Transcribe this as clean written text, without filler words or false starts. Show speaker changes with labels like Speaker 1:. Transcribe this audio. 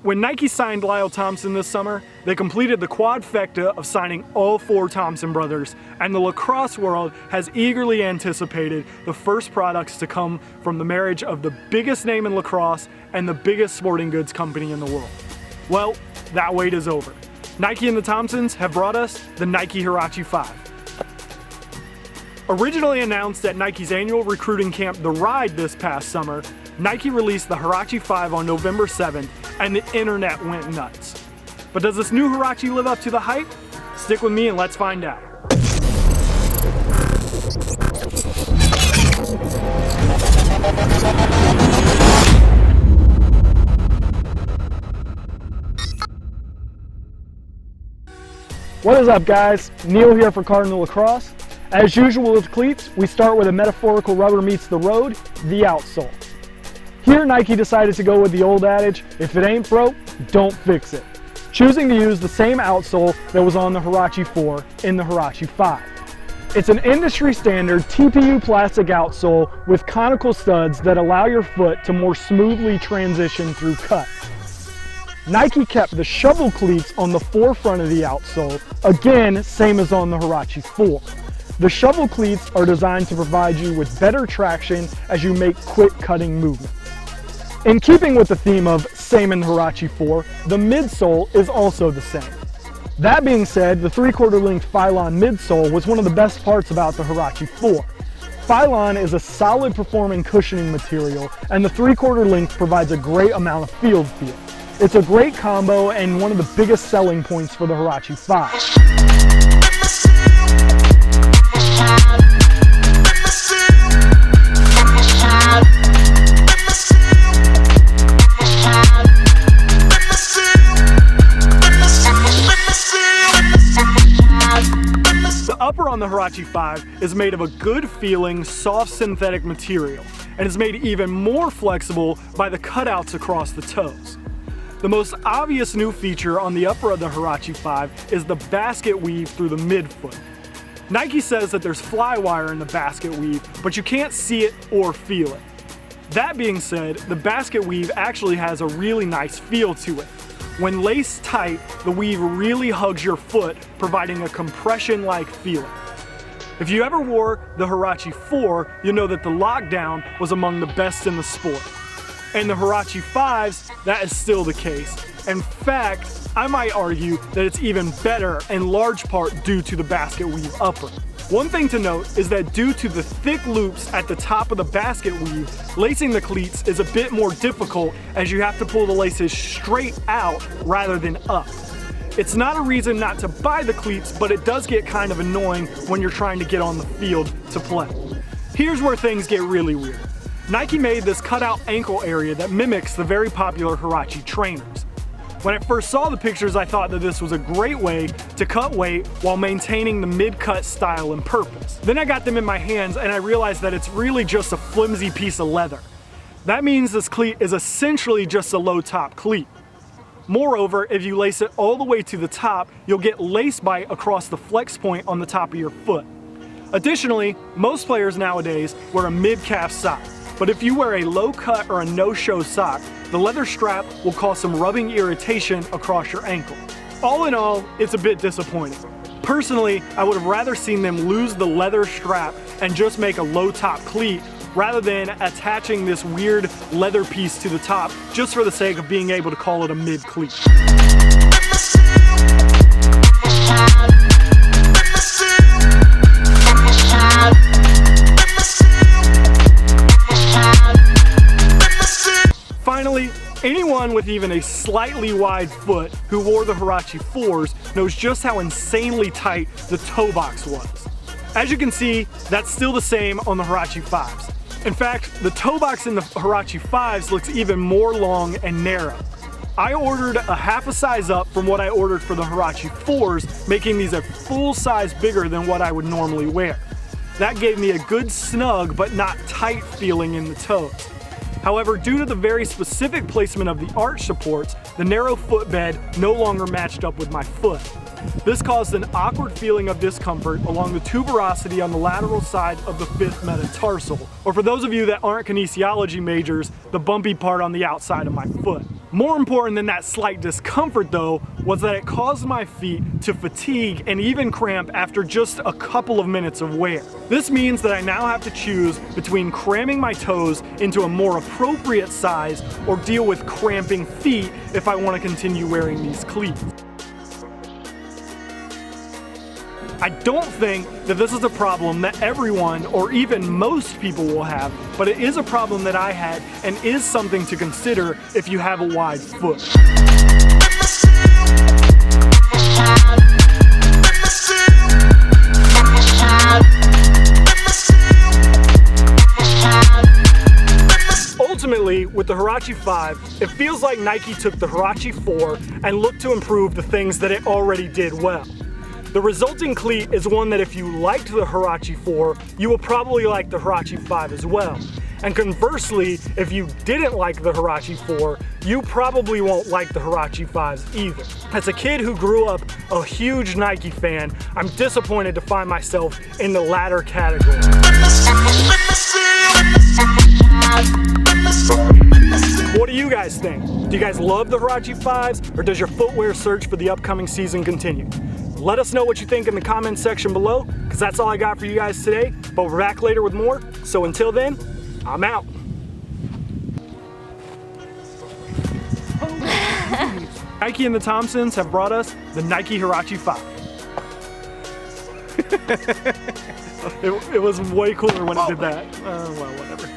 Speaker 1: When Nike signed Lyle Thompson this summer, they completed the quadfecta of signing all 4 Thompson brothers, and the lacrosse world has eagerly anticipated the first products to come from the marriage of the biggest name in lacrosse and the biggest sporting goods company in the world. Well, that wait is over. Nike and the Thompsons have brought us the Nike Huarache 5. Originally announced at Nike's annual recruiting camp, The Ride, this past summer, Nike released the Huarache 5 on November 7th, and the internet went nuts. But does this new Huarache live up to the hype? Stick with me and let's find out. What is up, guys? Neil here for Cardinal Lacrosse. As usual with cleats, we start with a metaphorical rubber meets the road, the outsole. Here Nike decided to go with the old adage, if it ain't broke, don't fix it, choosing to use the same outsole that was on the Huarache 4 in the Huarache 5. It's an industry standard TPU plastic outsole with conical studs that allow your foot to more smoothly transition through cuts. Nike kept the shovel cleats on the forefront of the outsole, again same as on the Huarache 4. The shovel cleats are designed to provide you with better traction as you make quick cutting movements. In keeping with the theme of same in the Huarache 4, the midsole is also the same. That being said, the 3/4 length Phylon midsole was one of the best parts about the Huarache 4. Phylon is a solid performing cushioning material, and the 3/4 length provides a great amount of field feel. It's a great combo and one of the biggest selling points for the Huarache 5. The upper on the Huarache 5 is made of a good feeling, soft synthetic material, and is made even more flexible by the cutouts across the toes. The most obvious new feature on the upper of the Huarache 5 is the basket weave through the midfoot. Nike says that there's fly wire in the basket weave, but you can't see it or feel it. That being said, the basket weave actually has a really nice feel to it. When laced tight, the weave really hugs your foot, providing a compression-like feeling. If you ever wore the Huarache 4, you'll know that the lockdown was among the best in the sport. In the Huarache 5s, that is still the case. In fact, I might argue that it's even better in large part due to the basket weave upper. One thing to note is that due to the thick loops at the top of the basket weave, lacing the cleats is a bit more difficult as you have to pull the laces straight out rather than up. It's not a reason not to buy the cleats, but it does get kind of annoying when you're trying to get on the field to play. Here's where things get really weird. Nike made this cutout ankle area that mimics the very popular Huarache trainers. When I first saw the pictures, I thought that this was a great way to cut weight while maintaining the mid-cut style and purpose. Then I got them in my hands and I realized that it's really just a flimsy piece of leather. That means this cleat is essentially just a low top cleat. Moreover, if you lace it all the way to the top, you'll get lace bite across the flex point on the top of your foot. Additionally, most players nowadays wear a mid-calf sock. But if you wear a low cut or a no-show sock, the leather strap will cause some rubbing irritation across your ankle. All in all, it's a bit disappointing. Personally, I would have rather seen them lose the leather strap and just make a low top cleat rather than attaching this weird leather piece to the top just for the sake of being able to call it a mid cleat. Finally, anyone with even a slightly wide foot who wore the Huarache 4s knows just how insanely tight the Toebox was. As you can see, that's still the same on the Huarache 5s. In fact, the Toebox in the Huarache 5s looks even more long and narrow. I ordered a half a size up from what I ordered for the Huarache 4s, making these a full size bigger than what I would normally wear. That gave me a good snug but not tight feeling in the toes. However, due to the very specific placement of the arch supports, the narrow footbed no longer matched up with my foot. This caused an awkward feeling of discomfort along the tuberosity on the lateral side of the 5th metatarsal, or for those of you that aren't kinesiology majors, the bumpy part on the outside of my foot. More important than that slight discomfort though, was that it caused my feet to fatigue and even cramp after just a couple of minutes of wear. This means that I now have to choose between cramming my toes into a more appropriate size or deal with cramping feet if I want to continue wearing these cleats. I don't think that this is a problem that everyone or even most people will have, but it is a problem that I had and is something to consider if you have a wide foot. Ultimately, with the Huarache 5, it feels like Nike took the Huarache 4 and looked to improve the things that it already did well. The resulting cleat is one that if you liked the Huarache 4, you will probably like the Huarache 5 as well. And conversely, if you didn't like the Huarache 4, you probably won't like the Huarache 5s either. As a kid who grew up a huge Nike fan, I'm disappointed to find myself in the latter category. What do you guys think? Do you guys love the Huarache 5s, or does your footwear search for the upcoming season continue? Let us know what you think in the comments section below, because that's all I got for you guys today, but we're back later with more. So until then, I'm out. Nike and the Thompsons have brought us the Nike Huarache 5. It was way cooler when it did that. Well, whatever.